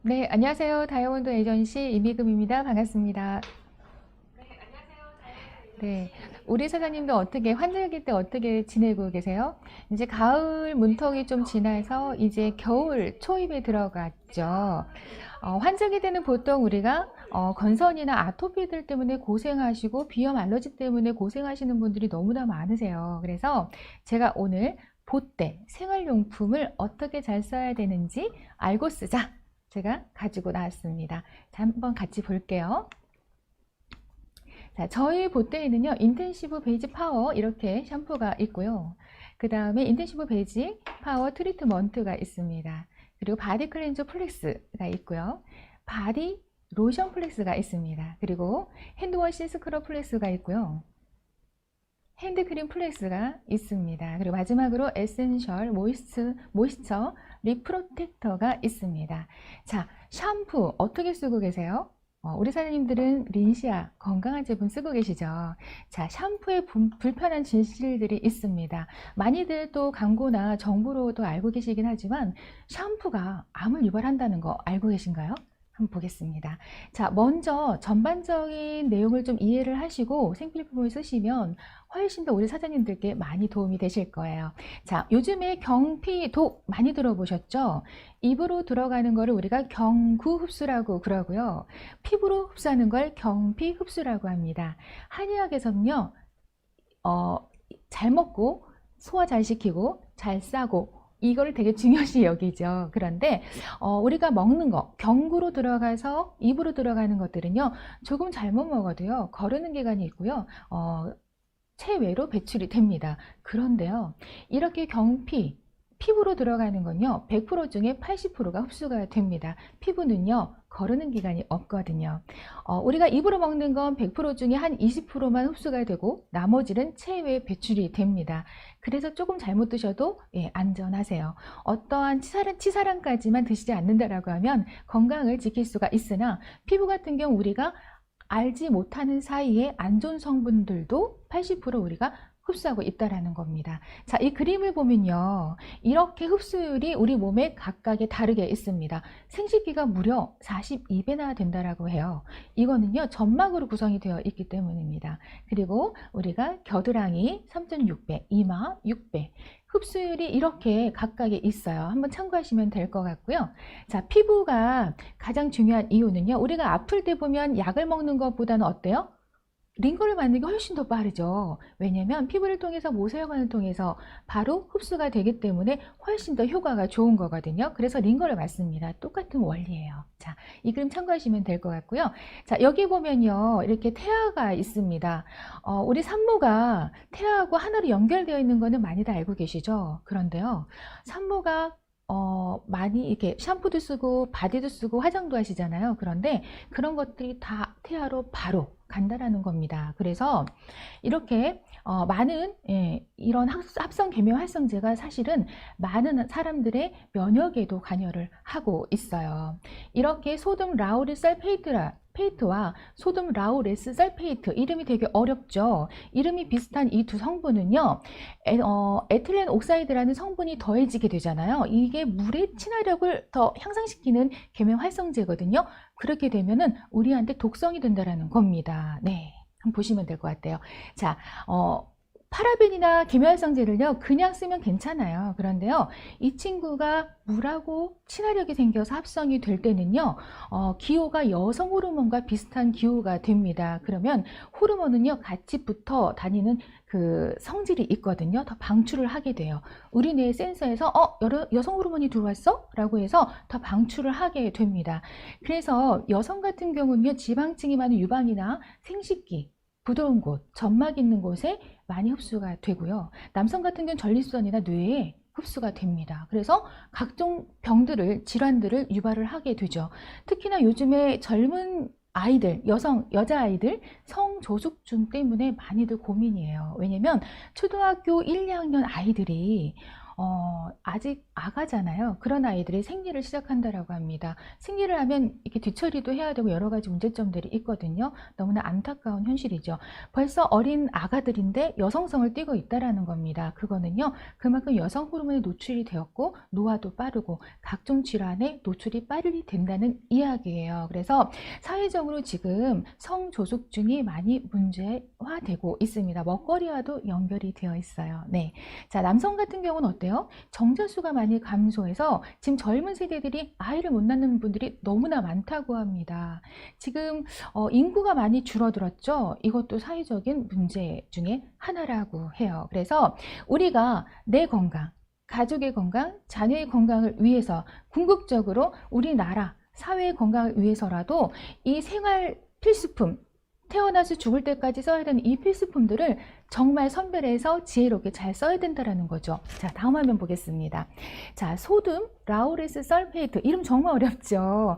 네, 안녕하세요. 다이아몬드 에이전시 이미금입니다. 반갑습니다. 네, 우리 사장님도 어떻게 환절기 때 어떻게 지내고 계세요? 이제 가을 문턱이 좀 지나서 이제 겨울 초입에 들어갔죠. 환절기 때는 보통 우리가 건선이나 아토피들 때문에 고생하시고 비염 알러지 때문에 고생하시는 분들이 너무나 많으세요. 그래서 제가 오늘 보때 생활용품을 어떻게 잘 써야 되는지 알고 쓰자. 제가 가지고 나왔습니다. 자, 한번 같이 볼게요. 자, 저희 보때에는요, 인텐시브 베이지 파워 이렇게 샴푸가 있고요. 그 다음에 인텐시브 베이지 파워 트리트먼트가 있습니다. 그리고 바디 클렌저 플렉스가 있고요. 바디 로션 플렉스가 있습니다. 그리고 핸드워시 스크럽 플렉스가 있고요. 핸드크림 플렉스가 있습니다. 그리고 마지막으로 에센셜 모이스처 리프로텍터가 있습니다. 자, 샴푸 어떻게 쓰고 계세요? 우리 사장님들은 린시아 건강한 제품 쓰고 계시죠? 자, 샴푸에 불편한 진실들이 있습니다. 많이들 또 광고나 정보로도 알고 계시긴 하지만 샴푸가 암을 유발한다는 거 알고 계신가요? 한번 보겠습니다. 자, 먼저 전반적인 내용을 좀 이해를 하시고 생필품을 쓰시면 훨씬 더 우리 사장님들께 많이 도움이 되실 거예요. 자, 요즘에 경피독 많이 들어보셨죠? 입으로 들어가는 거를 우리가 경구 흡수라고 그러고요. 피부로 흡수하는 걸 경피 흡수라고 합니다. 한의학에서는요, 어, 잘 먹고 소화 잘 시키고 잘 싸고 이거를 되게 중요시 여기죠. 그런데 우리가 먹는 거 경구로 들어가서 입으로 들어가는 것들은요, 조금 잘못 먹어도요 거르는 기간이 있고요, 체외로 배출이 됩니다. 그런데요, 이렇게 경피 피부로 들어가는 건요 100% 중에 80%가 흡수가 됩니다. 피부는요 거르는 기간이 없거든요. 우리가 입으로 먹는 건 100% 중에 한 20%만 흡수가 되고 나머지는 체외 배출이 됩니다. 그래서 조금 잘못 드셔도 안전하세요. 어떠한 치사량까지만 드시지 않는다라고 하면 건강을 지킬 수가 있으나 피부 같은 경우 우리가 알지 못하는 사이에 안 좋은 성분들도 80% 우리가 흡수하고 있다라는 겁니다. 자, 이 그림을 보면요, 이렇게 흡수율이 우리 몸에 각각에 다르게 있습니다. 생식기가 무려 42배나 된다라고 해요. 이거는요 점막으로 구성이 되어 있기 때문입니다. 그리고 우리가 겨드랑이 3.6배, 이마 6배, 흡수율이 이렇게 각각에 있어요. 한번 참고하시면 될 것 같고요. 자, 피부가 가장 중요한 이유는요, 우리가 아플 때 보면 약을 먹는 것보다는 어때요? 링거를 맞는 게 훨씬 더 빠르죠. 왜냐면 피부를 통해서 모세혈관을 통해서 바로 흡수가 되기 때문에 훨씬 더 효과가 좋은 거거든요. 그래서 링거를 맞습니다. 똑같은 원리예요. 자, 이 그림 참고하시면 될 것 같고요. 자, 여기 보면요, 이렇게 태아가 있습니다. 우리 산모가 태아하고 하나로 연결되어 있는 거는 많이들 알고 계시죠? 그런데요, 산모가 많이 이렇게 샴푸도 쓰고 바디도 쓰고 화장도 하시잖아요. 그런데 그런 것들이 다 태아로 바로 간다라는 겁니다. 그래서 이렇게 많은 이런 합성 계면 활성제가 사실은 많은 사람들의 면역에도 관여를 하고 있어요. 이렇게 소듐 라우릴 페이트와 소듐 라우레스 설페이트, 이름이 되게 어렵죠. 이름이 비슷한 이 두 성분은요, 에틸렌 옥사이드라는 성분이 더해지게 되잖아요. 이게 물의 친화력을 더 향상시키는 계면 활성제거든요. 그렇게 되면은 우리한테 독성이 된다라는 겁니다. 네, 한번 보시면 될 것 같아요. 자, 파라벤이나 계면활성제를요 그냥 쓰면 괜찮아요. 그런데요, 이 친구가 물하고 친화력이 생겨서 합성이 될 때는요, 기호가 여성 호르몬과 비슷한 기호가 됩니다. 그러면 호르몬은요 같이 붙어 다니는 그 성질이 있거든요. 더 방출을 하게 돼요. 우리 뇌의 센서에서 여성 호르몬이 들어왔어? 라고 해서 더 방출을 하게 됩니다. 그래서 여성 같은 경우는요, 지방층이 많은 유방이나 생식기, 부드러운 곳, 점막 있는 곳에 많이 흡수가 되고요. 남성 같은 경우는 전립선이나 뇌에 흡수가 됩니다. 그래서 각종 병들을, 질환들을 유발을 하게 되죠. 특히나 요즘에 젊은 아이들, 여자아이들 성조숙증 때문에 많이들 고민이에요. 왜냐면 초등학교 1, 2학년 아이들이 아직 아가잖아요. 그런 아이들이 생리를 시작한다라고 합니다. 생리를 하면 이렇게 뒤처리도 해야 되고 여러 가지 문제점들이 있거든요. 너무나 안타까운 현실이죠. 벌써 어린 아가들인데 여성성을 띠고 있다라는 겁니다. 그거는요, 그만큼 여성 호르몬에 노출이 되었고 노화도 빠르고 각종 질환에 노출이 빨리 된다는 이야기예요. 그래서 사회적으로 지금 성조숙증이 많이 문제화되고 있습니다. 먹거리와도 연결이 되어 있어요. 네. 자, 남성 같은 경우는 어때요? 정자수가 많이 감소해서 지금 젊은 세대들이 아이를 못 낳는 분들이 너무나 많다고 합니다. 지금 인구가 많이 줄어들었죠. 이것도 사회적인 문제 중에 하나라고 해요. 그래서 우리가 내 건강, 가족의 건강, 자녀의 건강을 위해서 궁극적으로 우리나라 사회의 건강을 위해서라도 이 생활 필수품, 태어나서 죽을 때까지 써야 되는 이 필수품들을 정말 선별해서 지혜롭게 잘 써야 된다는 거죠. 자, 다음 화면 보겠습니다. 자, 소듐 라우레스 설페이트, 이름 정말 어렵죠.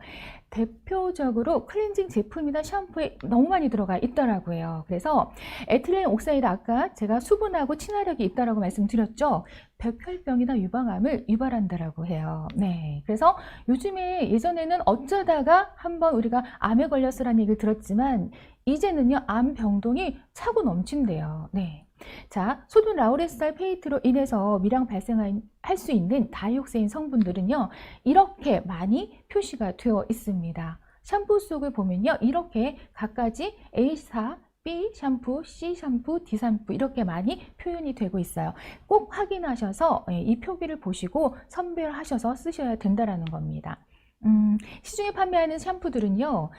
대표적으로 클렌징 제품이나 샴푸에 너무 많이 들어가 있더라고요. 그래서 에틸렌 옥사이드, 아까 제가 수분하고 친화력이 있다라고 말씀드렸죠. 백혈병이나 유방암을 유발한다라고 해요. 네, 그래서 요즘에, 예전에는 어쩌다가 한번 우리가 암에 걸렸으라는 얘기를 들었지만 이제는요, 암 병동이 차고 넘친대요. 네. 자, 소듐 라우레스 페이트로 인해서 미량 발생할 수 있는 다이옥세인 성분들은요, 이렇게 많이 표시가 되어 있습니다. 샴푸 속을 보면요, 이렇게 각가지 A사, B 샴푸, C 샴푸, D 샴푸 이렇게 많이 표현이 되고 있어요. 꼭 확인하셔서 이 표기를 보시고 선별하셔서 쓰셔야 된다는 겁니다. 시중에 판매하는 샴푸들은요,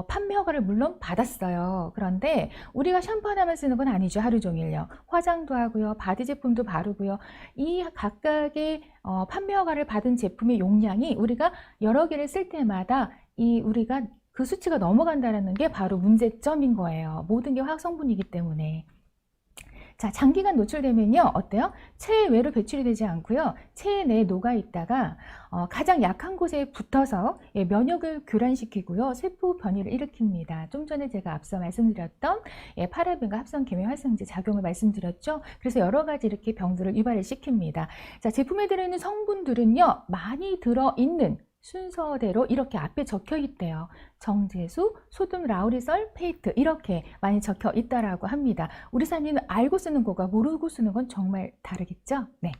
판매 허가를 물론 받았어요. 그런데 우리가 샴푸 하나만 쓰는 건 아니죠. 하루 종일요. 화장도 하고요, 바디 제품도 바르고요. 이 각각의 판매 허가를 받은 제품의 용량이 우리가 여러 개를 쓸 때마다 우리가 그 수치가 넘어간다는 게 바로 문제점인 거예요. 모든 게 화학 성분이기 때문에. 자, 장기간 노출되면요, 어때요? 체외 외로 배출이 되지 않고요, 체내 내에 녹아 있다가 가장 약한 곳에 붙어서 면역을 교란시키고요, 세포 변이를 일으킵니다. 좀 전에 제가 앞서 말씀드렸던 파라벤과 합성 계면 활성제 작용을 말씀드렸죠. 그래서 여러 가지 이렇게 병들을 유발을 시킵니다. 자, 제품에 들어있는 성분들은요, 많이 들어있는 순서대로 이렇게 앞에 적혀 있대요. 정제수, 소듐 라우리 설페이트 이렇게 많이 적혀 있다라고 합니다. 우리 사람이 알고 쓰는 거가 모르고 쓰는 건 정말 다르겠죠? 네.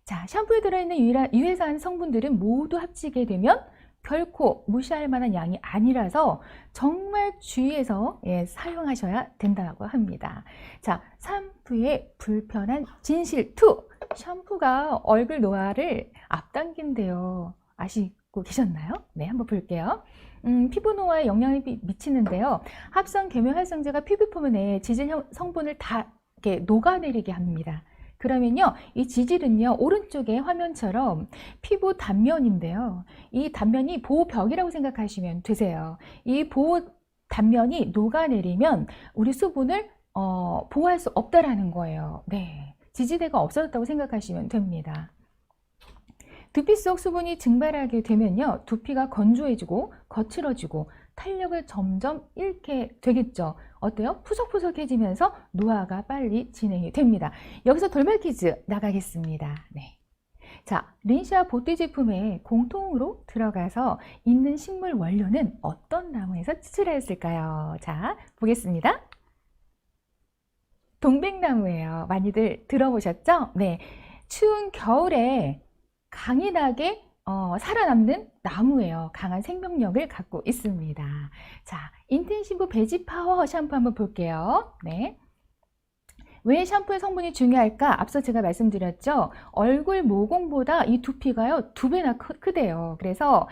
자, 샴푸에 들어있는 유해사한 성분들은 모두 합치게 되면 결코 무시할 만한 양이 아니라서 정말 주의해서 사용하셔야 된다고 합니다. 자, 샴푸의 불편한 진실 2. 샴푸가 얼굴 노화를 앞당긴대요. 아시고 계셨나요? 네, 한번 볼게요. 피부 노화에 영향을 미치는데요. 합성 계면 활성제가 피부 표면에 지질 성분을 다 이렇게 녹아내리게 합니다. 그러면요, 이 지질은요, 오른쪽에 화면처럼 피부 단면인데요. 이 단면이 보호벽이라고 생각하시면 되세요. 이 보호 단면이 녹아내리면 우리 수분을 보호할 수 없다라는 거예요. 네, 지지대가 없어졌다고 생각하시면 됩니다. 두피 속 수분이 증발하게 되면요, 두피가 건조해지고 거칠어지고 탄력을 점점 잃게 되겠죠. 어때요? 푸석푸석해지면서 노화가 빨리 진행이 됩니다. 여기서 돌발 퀴즈 나가겠습니다. 네. 자, 린샤 보띠 제품에 공통으로 들어가서 있는 식물 원료는 어떤 나무에서 추출하였을까요? 자, 보겠습니다. 동백나무예요. 많이들 들어보셨죠? 네. 추운 겨울에 강인하게 살아남는 나무예요. 강한 생명력을 갖고 있습니다. 자, 인텐시브 베지 파워 샴푸 한번 볼게요. 네. 왜 샴푸의 성분이 중요할까? 앞서 제가 말씀드렸죠. 얼굴 모공보다 이 두피가요, 2배나 크대요. 그래서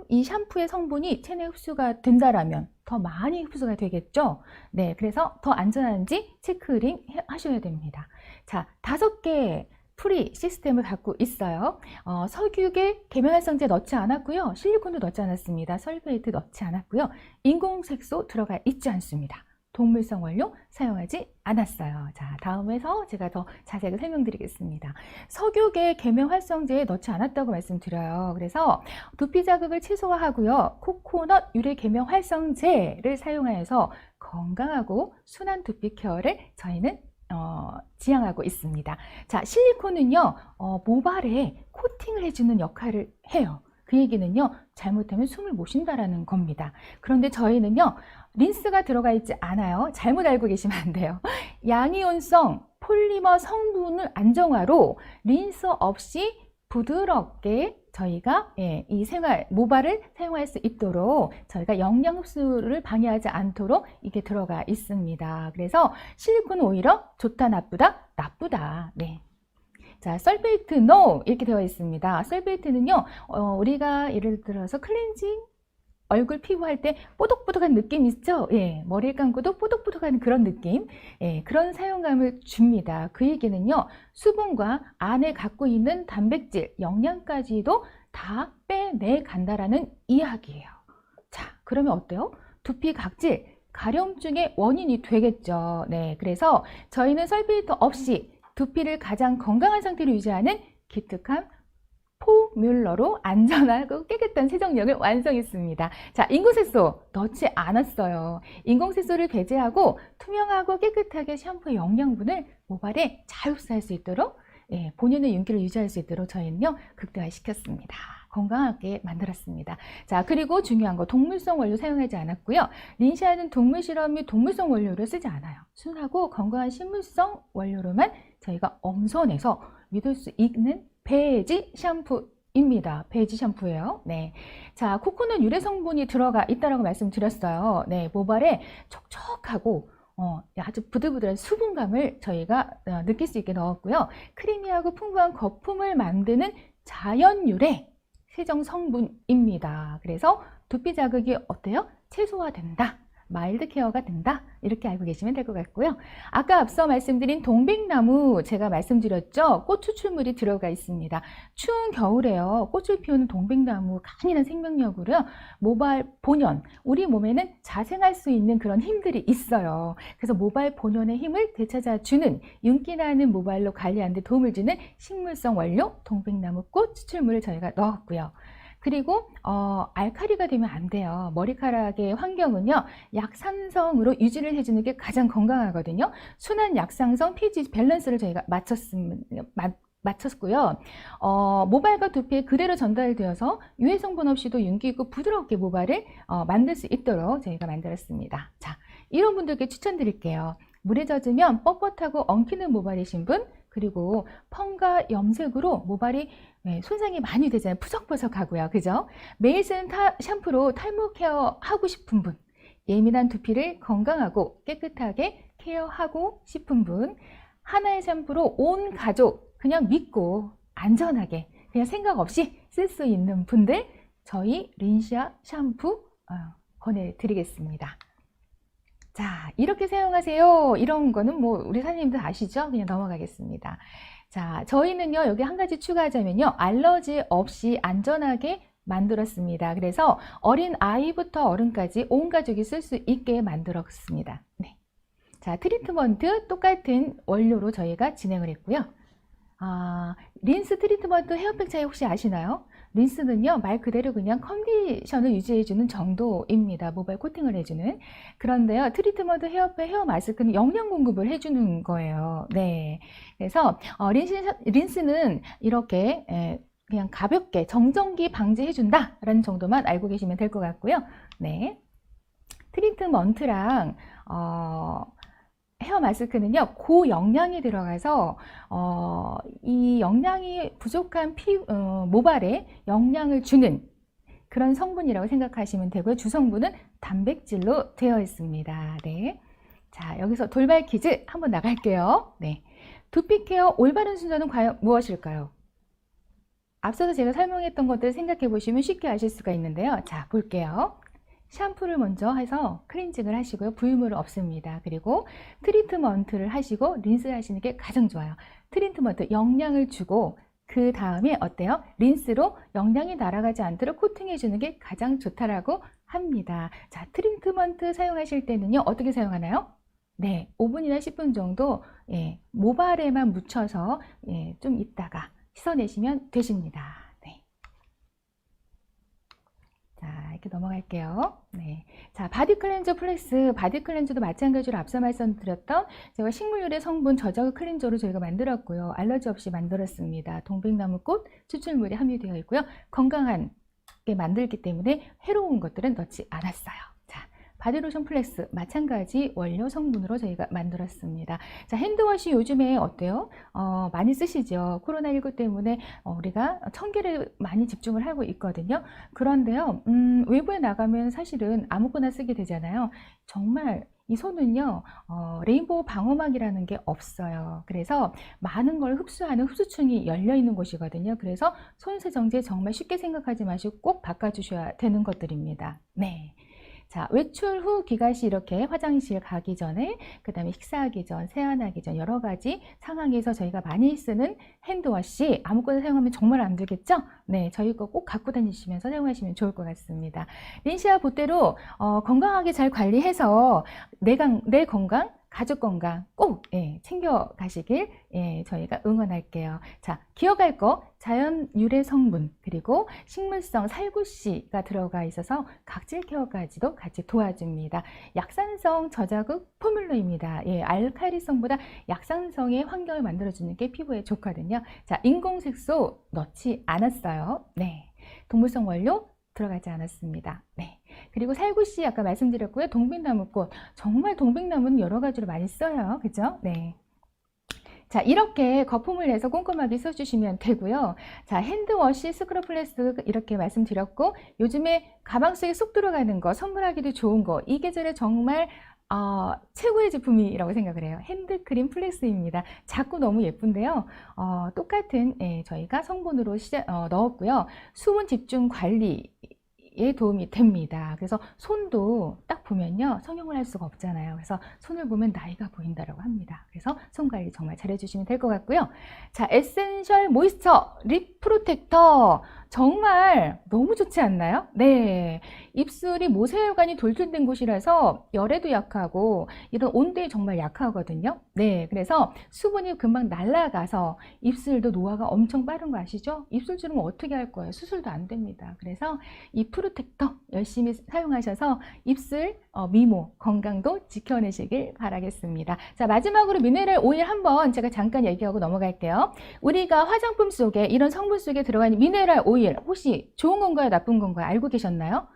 이 샴푸의 성분이 체내 흡수가 된다라면 더 많이 흡수가 되겠죠. 네, 그래서 더 안전한지 체크링 하셔야 됩니다. 자, 5개 프리 시스템을 갖고 있어요. 석유계 계면활성제 넣지 않았고요. 실리콘도 넣지 않았습니다. 설페이트 넣지 않았고요. 인공색소 들어가 있지 않습니다. 동물성 원료 사용하지 않았어요. 자, 다음에서 제가 더 자세하게 설명드리겠습니다. 석유계 계면활성제에 넣지 않았다고 말씀드려요. 그래서 두피 자극을 최소화하고요. 코코넛 유래 계면활성제를 사용하여서 건강하고 순한 두피 케어를 저희는 지향하고 있습니다. 자, 실리콘은요, 모발에 코팅을 해주는 역할을 해요. 그 얘기는요, 잘못하면 숨을 못 쉰다라는 겁니다. 그런데 저희는요, 린스가 들어가 있지 않아요. 잘못 알고 계시면 안 돼요. 양이온성 폴리머 성분을 안정화로 린스 없이 부드럽게 저희가 이 모발을 사용할 수 있도록 저희가 영양 흡수를 방해하지 않도록 이게 들어가 있습니다. 그래서 실리콘은 오히려 좋다, 나쁘다? 나쁘다. 네. 자, 설페이트 NO 이렇게 되어 있습니다. 설페이트는요, 우리가 예를 들어서 클렌징 얼굴 피부할 때 뽀독뽀독한 느낌 있죠? 예, 머리를 감고도 뽀독뽀독한 그런 느낌, 예, 그런 사용감을 줍니다. 그 얘기는요, 수분과 안에 갖고 있는 단백질, 영양까지도 다 빼내간다라는 이야기예요. 자, 그러면 어때요? 두피 각질, 가려움증의 원인이 되겠죠. 네, 그래서 저희는 설페이트 없이 두피를 가장 건강한 상태로 유지하는 기특한 포뮬러로 안전하고 깨끗한 세정력을 완성했습니다. 자, 인공색소 넣지 않았어요. 인공색소를 배제하고 투명하고 깨끗하게 샴푸의 영양분을 모발에 잘 흡수할 수 있도록 본연의 윤기를 유지할 수 있도록 저희는요 극대화시켰습니다. 건강하게 만들었습니다. 자, 그리고 중요한 거 동물성 원료 사용하지 않았고요. 린시아는 동물 실험 및 동물성 원료를 쓰지 않아요. 순하고 건강한 식물성 원료로만 저희가 엄선해서 믿을 수 있는 베이지 샴푸입니다. 베이지 샴푸예요. 네. 자, 코코넛 유래 성분이 들어가 있다라고 말씀드렸어요. 네, 모발에 촉촉하고 아주 부들부들한 수분감을 저희가 느낄 수 있게 넣었고요. 크리미하고 풍부한 거품을 만드는 자연 유래 세정 성분입니다. 그래서 두피 자극이 어때요? 최소화된다. 마일드 케어가 된다. 이렇게 알고 계시면 될 것 같고요. 아까 앞서 말씀드린 동백나무 제가 말씀드렸죠. 꽃 추출물이 들어가 있습니다. 추운 겨울에요. 꽃을 피우는 동백나무 강인한 생명력으로요. 모발 본연, 우리 몸에는 자생할 수 있는 그런 힘들이 있어요. 그래서 모발 본연의 힘을 되찾아주는 윤기나는 모발로 관리하는 데 도움을 주는 식물성 원료 동백나무 꽃 추출물을 저희가 넣었고요. 그리고 알칼리가 되면 안 돼요. 머리카락의 환경은요, 약산성으로 유지를 해주는 게 가장 건강하거든요. 순한 약산성 pH 밸런스를 저희가 맞췄고요. 모발과 두피에 그대로 전달되어서 유해 성분 없이도 윤기 있고 부드럽게 모발을 만들 수 있도록 저희가 만들었습니다. 자, 이런 분들께 추천드릴게요. 물에 젖으면 뻣뻣하고 엉키는 모발이신 분, 그리고 펌과 염색으로 모발이 손상이 많이 되잖아요. 푸석푸석하고요. 그죠? 매일 쓰는 샴푸로 탈모 케어 하고 싶은 분, 예민한 두피를 건강하고 깨끗하게 케어하고 싶은 분, 하나의 샴푸로 온 가족 그냥 믿고 안전하게 그냥 생각 없이 쓸 수 있는 분들, 저희 린시아 샴푸 권해드리겠습니다. 자, 이렇게 사용하세요. 이런 거는 뭐 우리 사장님들 아시죠? 그냥 넘어가겠습니다. 자, 저희는요, 여기 한 가지 추가하자면요, 알러지 없이 안전하게 만들었습니다. 그래서 어린 아이부터 어른까지 온 가족이 쓸 수 있게 만들었습니다. 네. 자, 트리트먼트 똑같은 원료로 저희가 진행을 했고요. 린스 트리트먼트 헤어팩 차이 혹시 아시나요? 린스는요, 말 그대로 그냥 컨디션을 유지해주는 정도입니다. 모발 코팅을 해주는. 그런데요, 트리트먼트 헤어팩, 헤어 마스크는 영양 공급을 해주는 거예요. 네. 그래서, 린스는 이렇게, 그냥 가볍게 정전기 방지해준다 라는 정도만 알고 계시면 될 것 같고요. 네. 트리트먼트랑, 헤어 마스크는요, 고영양이 들어가서 이 영양이 부족한 모발에 영양을 주는 그런 성분이라고 생각하시면 되고요. 주성분은 단백질로 되어 있습니다. 네. 자, 여기서 돌발 퀴즈 한번 나갈게요. 네. 두피 케어 올바른 순서는 과연 무엇일까요? 앞서서 제가 설명했던 것들 생각해 보시면 쉽게 아실 수가 있는데요. 자, 볼게요. 샴푸를 먼저 해서 클렌징을 하시고요. 부유물은 없습니다. 그리고 트리트먼트를 하시고 린스를 하시는 게 가장 좋아요. 트리트먼트 영양을 주고 그 다음에 어때요? 린스로 영양이 날아가지 않도록 코팅해 주는 게 가장 좋다라고 합니다. 자, 트리트먼트 사용하실 때는요, 어떻게 사용하나요? 네, 5분이나 10분 정도 모발에만 묻혀서 좀 있다가 씻어내시면 되십니다. 네. 자, 이렇게 넘어갈게요. 네. 자, 바디 클렌저 플러스 바디 클렌저도 마찬가지로 앞서 말씀드렸던 제가 식물유래 성분 저자극 클렌저로 저희가 만들었고요. 알러지 없이 만들었습니다. 동백나무꽃 추출물이 함유되어 있고요. 건강하게 만들기 때문에 해로운 것들은 넣지 않았어요. 자, 바디로션 플렉스 마찬가지 원료 성분으로 저희가 만들었습니다. 자, 핸드워시 요즘에 어때요? 많이 쓰시죠? 코로나19 때문에 우리가 청결에 많이 집중을 하고 있거든요. 그런데요, 외부에 나가면 사실은 아무거나 쓰게 되잖아요. 정말 이 손은요, 레인보우 방어막이라는 게 없어요. 그래서 많은 걸 흡수하는 흡수층이 열려 있는 곳이거든요. 그래서 손 세정제 정말 쉽게 생각하지 마시고 꼭 바꿔주셔야 되는 것들입니다. 네. 자, 외출 후 기가 시 이렇게 화장실 가기 전에, 그 다음에 식사하기 전, 세안하기 전 여러 가지 상황에서 저희가 많이 쓰는 핸드워시 아무거나 사용하면 정말 안 되겠죠? 네, 저희 거 꼭 갖고 다니시면서 사용하시면 좋을 것 같습니다. 린시아 보때로 건강하게 잘 관리해서 내 건강, 가족 건강 꼭 챙겨 가시길 저희가 응원할게요. 자, 기억할 거 자연 유래 성분 그리고 식물성 살구씨가 들어가 있어서 각질 케어까지도 같이 도와줍니다. 약산성 저자극 포뮬러입니다. 알칼리성보다 약산성의 환경을 만들어주는 게 피부에 좋거든요. 자, 인공색소 넣지 않았어요. 네, 동물성 원료 들어가지 않았습니다. 네. 그리고 살구씨 아까 말씀드렸고요. 동백나무꽃. 정말 동백나무는 여러 가지로 많이 써요. 그죠? 네. 자, 이렇게 거품을 내서 꼼꼼하게 써주시면 되고요. 자, 핸드워시, 스크럽 플래스 이렇게 말씀드렸고, 요즘에 가방 속에 쏙 들어가는 거, 선물하기도 좋은 거, 이 계절에 정말 최고의 제품이라고 생각을 해요. 핸드크림 플렉스입니다. 작고 너무 예쁜데요. 똑같은 저희가 성분으로 넣었고요. 수분 집중 관리에 도움이 됩니다. 그래서 손도 딱 보면요, 성형을 할 수가 없잖아요. 그래서 손을 보면 나이가 보인다고 합니다. 그래서 손 관리 정말 잘해주시면 될 것 같고요. 자, 에센셜 모이스처 립 프로텍터 정말 너무 좋지 않나요? 네, 입술이 모세혈관이 돌출된 곳이라서 열에도 약하고 이런 온도에 정말 약하거든요. 네, 그래서 수분이 금방 날아가서 입술도 노화가 엄청 빠른 거 아시죠? 입술 주름은 어떻게 할 거예요? 수술도 안 됩니다. 그래서 이 프로텍터 열심히 사용하셔서 입술 미모 건강도 지켜내시길 바라겠습니다. 자, 마지막으로 미네랄 오일 한번 제가 잠깐 얘기하고 넘어갈게요. 우리가 화장품 속에 이런 성분 속에 들어가는 미네랄 오일 혹시 좋은 건가요? 나쁜 건가요? 알고 계셨나요?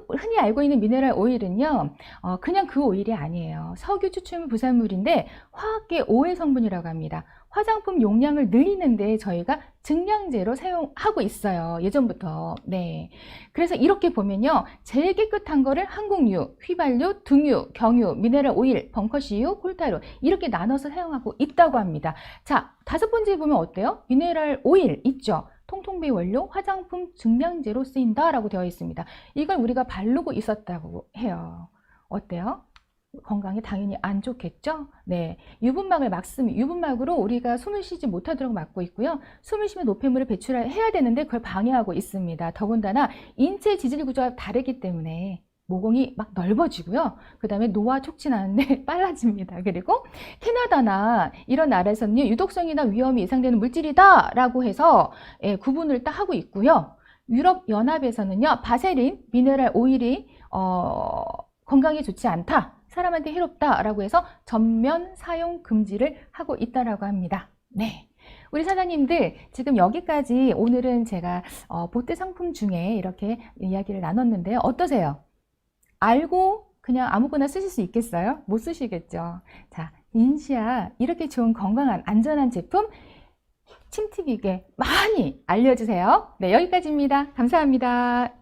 흔히 알고 있는 미네랄 오일은요, 그냥 그 오일이 아니에요. 석유 추출물 부산물인데 화학계 오해 성분이라고 합니다. 화장품 용량을 늘리는데 저희가 증량제로 사용하고 있어요. 예전부터. 네. 그래서 이렇게 보면요, 제일 깨끗한 거를 항공유, 휘발유, 등유, 경유, 미네랄 오일, 벙커CU, 콜타로 이렇게 나눠서 사용하고 있다고 합니다. 자, 5번째 보면 어때요? 미네랄 오일 있죠? 통통비 원료 화장품 증량제로 쓰인다라고 되어 있습니다. 이걸 우리가 바르고 있었다고 해요. 어때요? 건강에 당연히 안 좋겠죠? 네, 유분막을 막습니다. 유분막으로 우리가 숨을 쉬지 못하도록 막고 있고요. 숨을 쉬면 노폐물을 배출해야 되는데 그걸 방해하고 있습니다. 더군다나 인체 지질 구조가 다르기 때문에 모공이 막 넓어지고요. 그 다음에 노화 촉진하는데 빨라집니다. 그리고 캐나다나 이런 나라에서는요, 유독성이나 위험이 예상되는 물질이다 라고 해서 구분을 딱 하고 있고요. 유럽연합에서는요, 바세린, 미네랄 오일이 건강에 좋지 않다, 사람한테 해롭다라고 해서 전면 사용 금지를 하고 있다라고 합니다. 네. 우리 사장님들 지금 여기까지 오늘은 제가 보때 상품 중에 이렇게 이야기를 나눴는데요. 어떠세요? 알고 그냥 아무거나 쓰실 수 있겠어요? 못 쓰시겠죠? 자, 린시아 이렇게 좋은 건강한 안전한 제품 침튀기게 많이 알려주세요. 네, 여기까지입니다. 감사합니다.